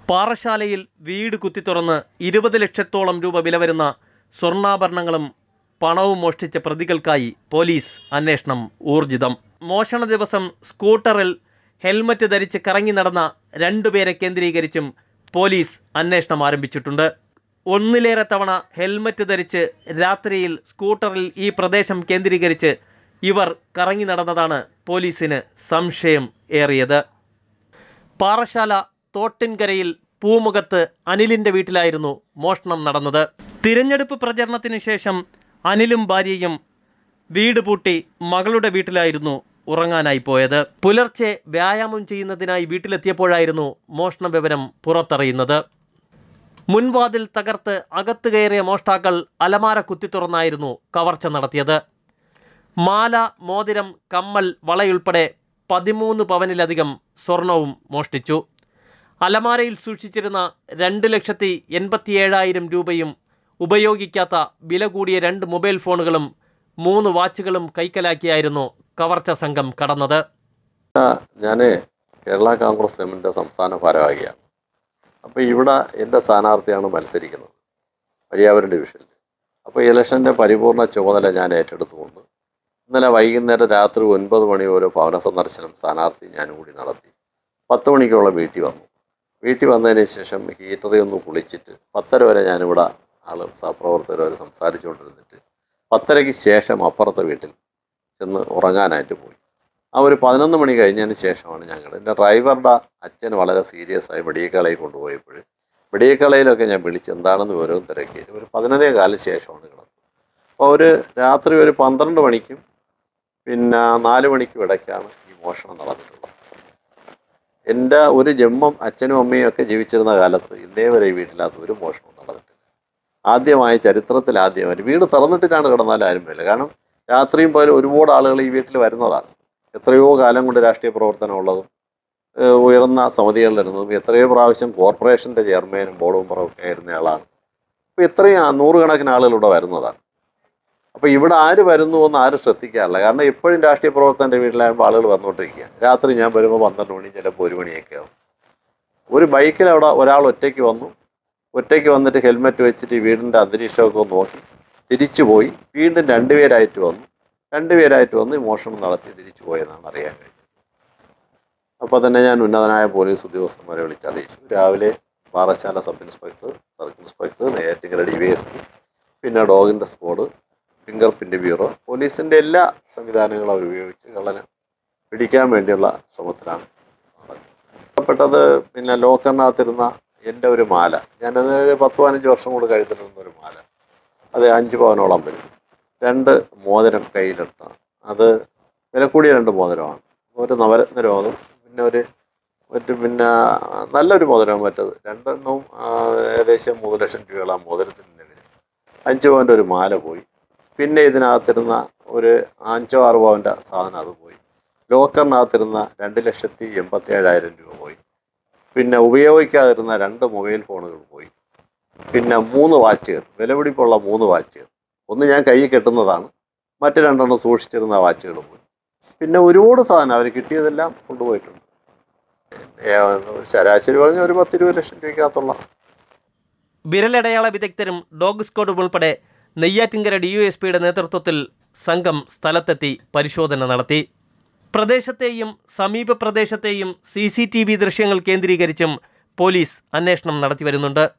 പാറശാലയിൽ വീട് കുത്തിത്തുറന്ന് 20 ലക്ഷത്തോളം രൂപ വില വരുന്ന സ്വർണ്ണാഭരണങ്ങളും പണവും മോഷ്ടിച്ച പ്രതികൾക്കായി പോലീസ് അന്വേഷണം ഊർജിതം. മോഷണ ദിവസം സ്കൂട്ടറിൽ ഹെൽമറ്റ് ധരിച്ച് കറങ്ങി നടന്ന 2 പേരെ കേന്ദ്രീകരിച്ചും പോലീസ് അന്വേഷണം ആരംഭിച്ചിട്ടുണ്ട്. ഒന്നിലേറെ തവണ ഹെൽമറ്റ് ധരിച്ച് രാത്രിയിൽ സ്കൂട്ടറിൽ ഈ പ്രദേശം കേന്ദ്രീകരിച്ച് ഇവർ കറങ്ങി നടന്നതാണ് പോലീസിന് സംശയം ഏറിയത്. പാറശാല തോട്ടിൻകരയിൽ പൂമുഖത്ത് അനിലിൻ്റെ വീട്ടിലായിരുന്നു മോഷണം നടന്നത്. തിരഞ്ഞെടുപ്പ് പ്രചരണത്തിന് ശേഷം അനിലും ഭാര്യയും വീട് പൂട്ടി മകളുടെ വീട്ടിലായിരുന്നു ഉറങ്ങാനായി പോയത്. പുലർച്ചെ വ്യായാമം ചെയ്യുന്നതിനായി വീട്ടിലെത്തിയപ്പോഴായിരുന്നു മോഷണ വിവരം പുറത്തറിയുന്നത്. മുൻവാതിൽ തകർത്ത് അകത്ത് കയറിയ മോഷ്ടാക്കൾ അലമാര കുത്തിത്തുറന്നായിരുന്നു കവർച്ച നടത്തിയത്. മാല, മോതിരം, കമ്മൽ, വളയുൾപ്പെടെ 13 പവനിലധികം സ്വർണവും മോഷ്ടിച്ചു. അലമാരയിൽ സൂക്ഷിച്ചിരുന്ന 2,87,000 രൂപയും ഉപയോഗിക്കാത്ത വില കൂടിയ 2 മൊബൈൽ ഫോണുകളും 3 വാച്ചുകളും കൈക്കലാക്കിയായിരുന്നു കവർച്ച സംഘം കടന്നത്. ഞാൻ കേരള കോൺഗ്രസ് എമ്മിൻ്റെ സംസ്ഥാന ഭാരവാഹിയാണ്. അപ്പോൾ ഇവിടെ എൻ്റെ സ്ഥാനാർത്ഥിയാണ് മത്സരിക്കുന്നത് പര്യാവരൻ ഡിവിഷനിൽ. അപ്പോൾ ഇലക്ഷൻ്റെ പരിപൂർണ ചുമതല ഞാൻ ഏറ്റെടുത്തുകൊണ്ട് ഇന്നലെ വൈകുന്നേരം രാത്രി 9 മണി വരെ ഭവന സന്ദർശനം സ്ഥാനാർത്ഥി ഞാനും കൂടി നടത്തി. 10 മണിക്കോളം വീട്ടിൽ വന്നതിന് ശേഷം ഹീറ്ററിൽ ഒന്ന് കുളിച്ചിട്ട് 10:30 വരെ ഞാനിവിടെ സഹപ്രവർത്തകർ സംസാരിച്ചുകൊണ്ടിരുന്നിട്ട് 10:30-ക്ക് ശേഷം അപ്പുറത്തെ വീട്ടിൽ ചെന്ന് ഉറങ്ങാനായിട്ട് പോയി. ആ ഒരു 11 മണി കഴിഞ്ഞതിന് ശേഷമാണ് എൻ്റെ ഡ്രൈവറുടെ അച്ഛൻ വളരെ സീരിയസ് ആയി മെഡിക്കൽ കോളേജിൽ കൊണ്ടുപോയപ്പോൾ മെഡിക്കൽ കോളേജിലൊക്കെ ഞാൻ വിളിച്ച് എന്താണെന്ന് വിവരവും തിരക്കി. ഒരു 11:15 ശേഷമാണ് കിടന്നത്. അപ്പോൾ രാത്രി ഒരു 12 മണിക്കും പിന്നെ 4 മണിക്കും ഇടയ്ക്കാണ് ഈ മോഷണം നടന്നിട്ടുള്ളത്. എൻ്റെ ഒരു ജന്മം അച്ഛനും അമ്മയും ഒക്കെ ജീവിച്ചിരുന്ന കാലത്ത് ഇന്നേ വരെ ഈ വീട്ടിനകത്ത് ഒരു മോഷണവും നടന്നിട്ടില്ല. ചരിത്രത്തിൽ ആദ്യമായിട്ട് വീട് തുറന്നിട്ടിട്ടാണ് കിടന്നാലും ആരും വരില്ല. കാരണം രാത്രിയും പോലും ഒരുപാട് ആളുകൾ ഈ വീട്ടിൽ വരുന്നതാണ്. എത്രയോ കാലം കൊണ്ട് രാഷ്ട്രീയ പ്രവർത്തനമുള്ളതും ഉയർന്ന സമിതികളിലിരുന്നതും എത്രയോ പ്രാവശ്യം കോർപ്പറേഷൻ്റെ ചെയർമാനും ബോർഡ് മെമ്പറൊക്കെ ആയിരുന്ന ആളാണ്. അപ്പോൾ ഇത്രയും 100 കണക്കിന് ആളുകൾ ഇവിടെ വരുന്നതാണ്. അപ്പോൾ ഇവിടെ ആര് വരുന്നു എന്ന് ആരും ശ്രദ്ധിക്കാറില്ല. കാരണം എപ്പോഴും രാഷ്ട്രീയ പ്രവർത്തകൻ്റെ വീട്ടിലാകുമ്പോൾ ആളുകൾ വന്നുകൊണ്ടിരിക്കുക. രാത്രി ഞാൻ വരുമ്പോൾ 12 മണി, ചിലപ്പോൾ 1 മണിയൊക്കെ ആവും. ഒരു ബൈക്കിൽ അവിടെ ഒരാൾ ഒറ്റയ്ക്ക് വന്നിട്ട് ഹെൽമെറ്റ് വെച്ചിട്ട് ഈ വീടിൻ്റെ അന്തരീക്ഷമൊക്കെ നോക്കി തിരിച്ചു പോയി. വീണ്ടും 2 പേരായിട്ട് വന്ന് മോഷണം നടത്തി തിരിച്ചു പോയെന്നാണ് അറിയാൻ കഴിഞ്ഞത്. അപ്പോൾ തന്നെ ഞാൻ ഉന്നതനായ പോലീസ് ഉദ്യോഗസ്ഥന്മാരെ വിളിച്ചറിയിച്ചു. രാവിലെ Parassala sub inspector, circle inspector, Neyyattinkara DYSP, പിന്നെ ഡോഗിൻ്റെ സ്ക്വാഡ്, ഫിംഗർ പ്രിൻ്റ് ബ്യൂറോ, പോലീസിൻ്റെ എല്ലാ സംവിധാനങ്ങളും അവർ ഉപയോഗിച്ച് കള്ളനെ പിടിക്കാൻ വേണ്ടിയുള്ള ശ്രമത്തിലാണ് നടപ്പെട്ടത്. പിന്നെ ലോക്കറിനകത്തിരുന്ന എൻ്റെ ഒരു മാല, ഞാനത് 10-15 വർഷം കൊണ്ട് കഴുത്തിലിരുന്ന ഒരു മാല, അത് 5 പവനോളം വരും. 2 മോതിരം കയ്യിലെടുത്ത, അത് വില കൂടിയ 2 മോതിരമാണ്. ഒരു നവരത്ന രോഗം, പിന്നെ നല്ലൊരു മോതിരം മറ്റത്. 2 എണ്ണവും ഏകദേശം 3 ലക്ഷം രൂപയുള്ള ആ മോതിരത്തിൻ്റെ വില. 5 പവൻ്റെ ഒരു മാല പോയി. പിന്നെ ഇതിനകത്തിരുന്ന ഒരു 5-6 പവൻ്റെ സാധനം അത് പോയി. ലോക്കറിനകത്തിരുന്ന 2,87,000 രൂപ പോയി. പിന്നെ ഉപയോഗിക്കാതിരുന്ന 2 മൊബൈൽ ഫോണുകൾ പോയി. പിന്നെ 3 വാച്ചുകൾ, വിലപിടിപ്പുള്ള 3 വാച്ചുകൾ. ഒന്ന് ഞാൻ കൈ കെട്ടുന്നതാണ്, മറ്റ് 2 എണ്ണം സൂക്ഷിച്ചിരുന്ന വാച്ചുകൾ പോയി. പിന്നെ ഒരുപാട് സാധനം അവർ കിട്ടിയതെല്ലാം കൊണ്ടുപോയിട്ടുണ്ട്. ശരാശരി പറഞ്ഞ ഒരു 10-20 ലക്ഷം രൂപയ്ക്കകത്തുള്ള. വിരലടയാള വിദഗ്ധരും ഡോഗ് സ്ക്വാഡും ഉൾപ്പെടെ നെയ്യാറ്റിൻകര DYSPയുടെ നേതൃത്വത്തിൽ സംഘം സ്ഥലത്തെത്തി പരിശോധന നടത്തി. പ്രദേശത്തെയും സമീപ പ്രദേശത്തെയും CCTV ദൃശ്യങ്ങൾ കേന്ദ്രീകരിച്ചും പോലീസ് അന്വേഷണം നടത്തി വരുന്നുണ്ട്.